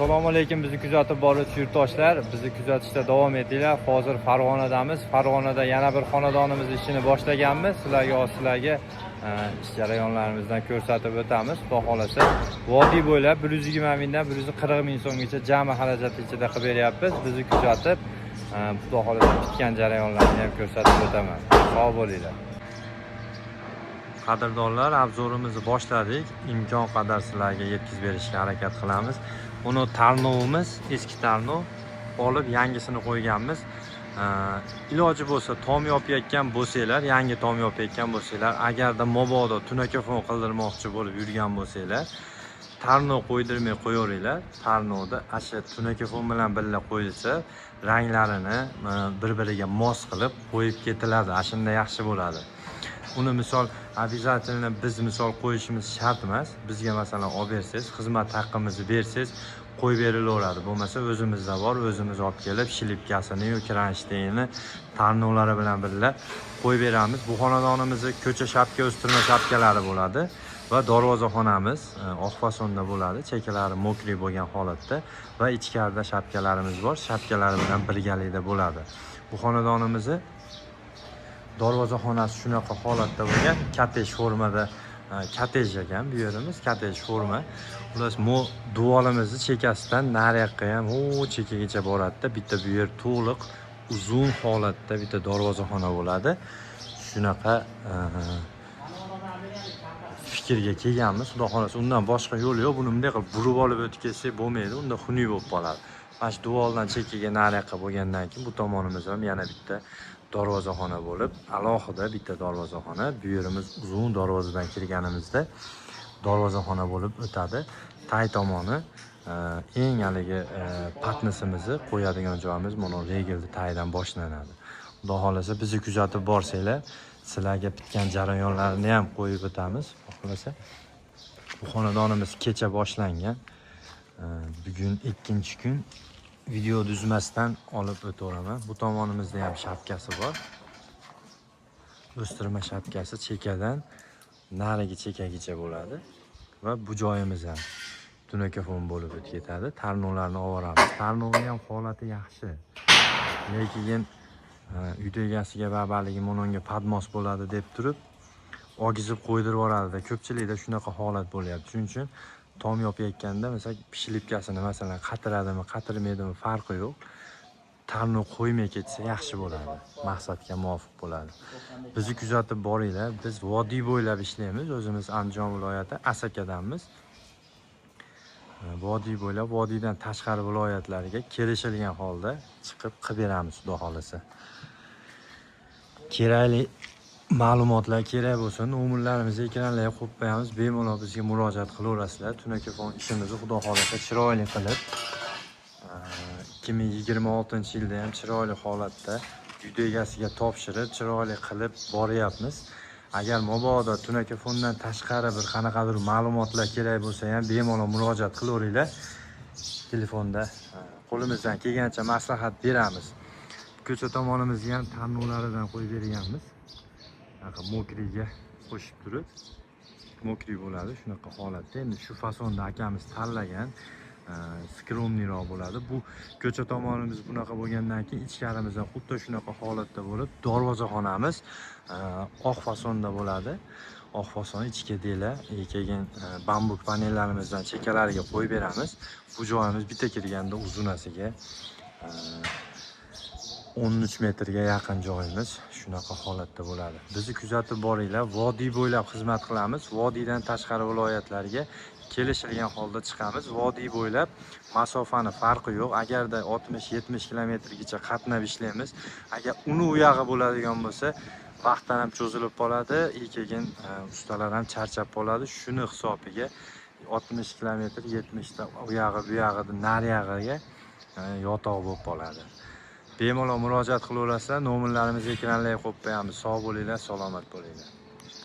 Assalomu alaykum, bizni kuzatib boruvchi yurtdoshlar. Bizni kuzatishda davom etinglar. Hozir Farg'onadamiz. Farg'onada yana bir xonadonimiz ishini boshlaganmiz. Sizlarga ish jarayonlarimizdan ko'rsatib o'tamiz. Xudo xolasa, vodiy bo'ylab 120 mingdan 140 ming so'mgacha jami xarajat ichida qilib beryapmiz. Bizni kuzatib, xudo xolasa bitgan jarayonlarni ham ko'rsatib o'taman. Sog' bo'linglar. Qadrdonlar, obzorimizni boshladik. Imkon qadar sizlarga yetkazib berishga harakat qilamiz. Buni tarnovimiz, eski tarnov olib yangisini qo'yganmiz. Iloji bo'lsa tom yopayotgan bo'lsanglar, yangi tom yopayotgan bo'lsanglar, agarda mabodo tunakafon qildirmoqchi bo'lib yurgan bo'lsanglar, tarnov qo'ydirmay qo'yaveringlar. Tarnovda asha tunakafon bilan birga qo'yilsa, ranglarini bir-biriga mos qilib qo'yib ketiladi. Shunda yaxshi bo'ladi. Uni misol обязательно biz misol qo'yishimiz shart emas. Bizga masalan olib bersangiz, xizmat haqqimizni bersangiz, qo'yib berilaveradi. Bo'lmasa o'zimizda bor, o'zimiz olib kelib shilipkasini yoki kranштейni tarnovlari bilan birga qo'yib beramiz. Bu xonadonimizda ko'cha shapka o'stirma shapkalari bo'ladi va darvozaxonamiz oq fasonda bo'ladi, chekalari mokriy bo'lgan holatda va ichkarida shapkalarimiz bor, shapkalari bilan birgalikda bo'ladi. Bu xonadonimizni darvozaxonasi shunaqa holatda bo'lgan, kottej formada, kottej ekan bu yerimiz, kottej forma. Xullas, duolimizni chekasidan nariyoqqa ham chekagacha boradi-da, bitta bu yer to'liq uzun holatda bitta darvozaxona bo'ladi. Shunaqa fikrga kelganmiz. Xudo xolasa, undan boshqa yo'l yo'q. Buni bunday qilib burib olib o'tib kelsak bo'lmaydi, unda xunuk bo'lib qoladi. Mana shu duoldan chekkaga nariyoqqa bo'lgandan keyin bu tomonimiz ham yana bitta darvozaxona bo'lib, alohida bitta darvozaxona. Bu yerimiz uzun darvozadan kirganimizda darvozaxona bo'lib o'tadi. Tay tomoni eng haligi patnisimizni qo'yadigan joyimiz mana regelni taydan boshlanadi. Xudo xolasa, bizni kuzatib borsanglar, sizlarga bitgan jarayonlarni ham qo'yib o'tamiz. Xudo xolasa, bu xonadonimiz kecha boshlangan. Bugun 2-kun. Video düzmasdan olib o'taveraman. Bu tomonimizda ham shapkasi bor. O'stirma shapkasi chekadan narigi chekagacha bo'ladi va bu joyimiz ham tunakafon bo'lib o'tib ketadi. Tarnovlarni olamiz. Tarnovning ham holati yaxshi. Lekin uyda egasiga babaligi mononga padmos bo'ladi deb turib, ogizib qo'ydirib yuboradi. Ko'pchilikda shunaqa holat bo'lyapti. Shuning uchun tom yopayotganda mesela shilipkasini masalan qatiradimi, qatirmaydimi farqi yo'q. Tarnov qo'ymay ketsa yaxshi bo'ladi. Maqsadga muvofiq bo'ladi. Bizni kuzatib boringlar. Biz vodiy bo'ylab ishlaymiz. O'zimiz Andijon viloyati Asakadanmiz. Vodiy bo'ylab, vodiydan tashqari viloyatlarga kelishilgan holda chiqib qilib beramiz, xudo xolasa. Kerakli ma'lumotlar kerak bo'lsa, nomerlarimizni ekranlarga qo'yib qo'yamiz. Bemalol bizga murojaat qilaverasizlar. Tunakafon ishimizni xudo xolasa chiroyli qilib 2026-yilda ham chiroyli holatda uyda egasiga topshirib, chiroyli qilib boryapmiz. Agar mabodo tunakafondan tashqari bir qanaqadir ma'lumotlar kerak bo'lsa ham bemalol murojaat qilaveringlar. Telefonda qo'limizdan kelgancha maslahat beramiz. Ko'cha tomonimizga ham tarnovlaridan qo'yib berganmiz. Mokriyga qo'shib turib, mokriy bo'ladi shunaqa holatda. Endi shu fasonda akamiz tanlagan, skromniyroq bo'ladi. Bu ko'cha tomonimiz bunaqa bo'lgandan keyin ichkarimizda xuddi shunaqa holatda bo'lib, darvozaxonamiz oq fasonda bo'ladi. Oq fason ichga dela, keyin bambuk panellarimizdan chekalariga qo'yib beramiz. Bu joyimiz bitta kirganda uzunasiga 13 metrga yaqin joyimiz shunaqa holatda bo'ladi. Bizni kuzatib boringlar. Vodiy bo'ylab xizmat qilamiz. Vodiydan tashqari viloyatlarga kelishilgan holda chiqamiz. Vodiy bo'ylab masofani farqi yo'q. Agarda 60-70 kilometrgacha qatnab ishlaymiz. Agar uni u yog'i bo'ladigan bo'lsa, vaqtdan ham cho'zilib qoladi. Keyin ustalar ham charchab qoladi. Shuni hisobiga 60 kilometr, 70 ta u yog'i bu yog'ida nariyog'iga yotoq bo'lib qoladi. Bemalol murojaat qilaverasizlar. Nomerlarimizni ekranlarga qo'yib qo'yamiz. Sog' bo'linglar, salomat bo'linglar.